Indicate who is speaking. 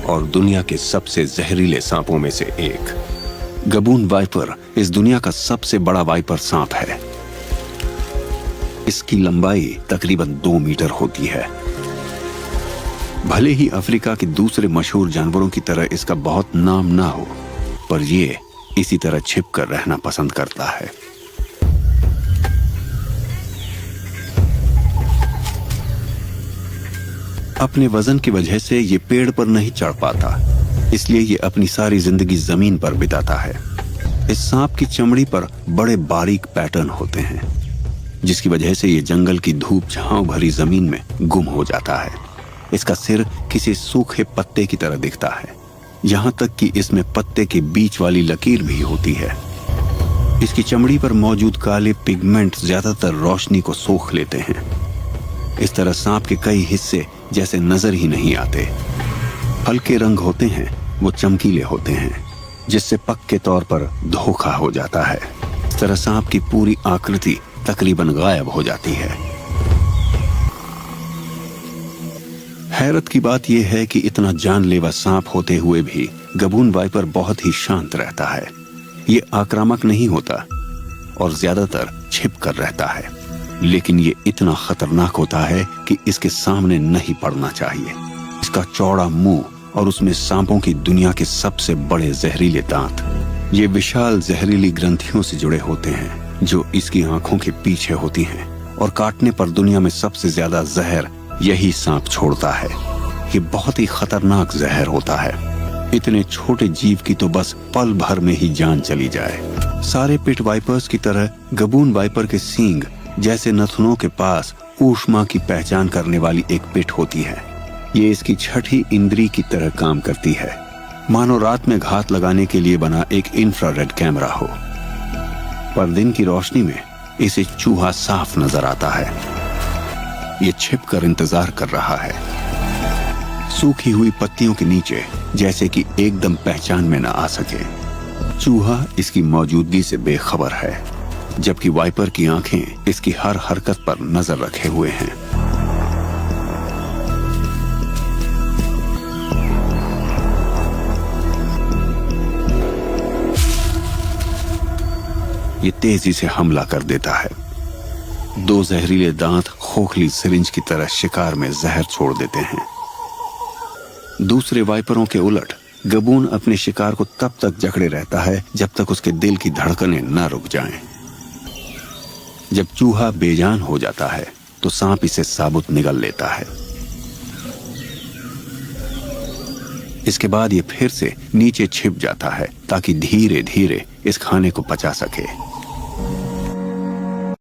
Speaker 1: और दुनिया के सबसे जहरीले सांपों में से एक। गबून वाइपर इस दुनिया का सबसे बड़ा वाइपर सांप है। इसकी लंबाई तकरीबन 2 मीटर होती है। भले ही अफ्रीका के दूसरे मशहूर जानवरों की तरह इसका बहुत नाम ना हो, पर यह इसी तरह छिपकर रहना पसंद करता है। अपने वजन की वजह से ये पेड़ पर नहीं चढ़ पाता, इसलिए ये अपनी सारी जिंदगी जमीन पर बिताता है। इस सांप की चमड़ी पर बड़े बारीक पैटर्न होते हैं, जिसकी वजह से ये जंगल की धूप छांव भरी जमीन में गुम हो जाता है। इसका सिर किसी सूखे पत्ते की तरह दिखता है, यहाँ तक कि इसमें पत्ते के बीच वाली लकीर भी होती है। इसकी चमड़ी पर मौजूद काले पिगमेंट ज्यादातर रोशनी को सोख लेते हैं। इस तरह सांप के कई हिस्से जैसे नजर ही नहीं आते। हल्के रंग होते हैं, वो चमकीले होते हैं, जिससे पक्के तौर पर धोखा हो जाता है। इस तरह सांप की पूरी आकृति तकरीबन गायब हो जाती है। हैरत की बात यह है कि इतना जानलेवा सांप होते हुए भी गबून वाइपर बहुत ही शांत रहता है। ये आक्रामक नहीं होता और ज्यादातर छिप कर रहता है, लेकिन ये इतना खतरनाक होता है कि इसके सामने नहीं पड़ना चाहिए। इसका चौड़ा मुंह और उसमें सांपों की दुनिया के सबसे बड़े जहरीले दांत, ये विशाल जहरीली ग्रंथियों से जुड़े होते हैं जो इसकी आंखों के पीछे होती हैं, और काटने पर दुनिया में सबसे ज्यादा जहर यही सांप छोड़ता है। ये बहुत ही खतरनाक जहर होता है। इतने छोटे जीव की तो बस पल भर में ही जान चली जाए। सारे पिट वाइपर्स की तरह गबून वाइपर के सींग जैसे नथुनों के पास ऊष्मा की पहचान करने वाली एक पिट होती है। ये इसकी छठी इंद्री की तरह काम करती है, मानो रात में घात लगाने के लिए बना एक इंफ्रारेड कैमरा हो। पर दिन की रोशनी में इसे चूहा साफ नजर आता है। ये छिपकर इंतजार कर रहा है, सूखी हुई पत्तियों के नीचे, जैसे कि एकदम पहचान में न आ सके। चूहा इसकी मौजूदगी से बेखबर है, जबकि वाइपर की आंखें इसकी हर हरकत पर नजर रखे हुए हैं। ये तेजी से हमला कर देता है। 2 जहरीले दांत खोखली सिरिंज की तरह शिकार में जहर छोड़ देते हैं। दूसरे वाइपरों के उलट गबून अपने शिकार को तब तक जकड़े रहता है जब तक उसके दिल की धड़कनें न रुक जाएं। जब चूहा बेजान हो जाता है तो सांप इसे साबुत निगल लेता है। इसके बाद ये फिर से नीचे छिप जाता है ताकि धीरे धीरे इस खाने को पचा सके।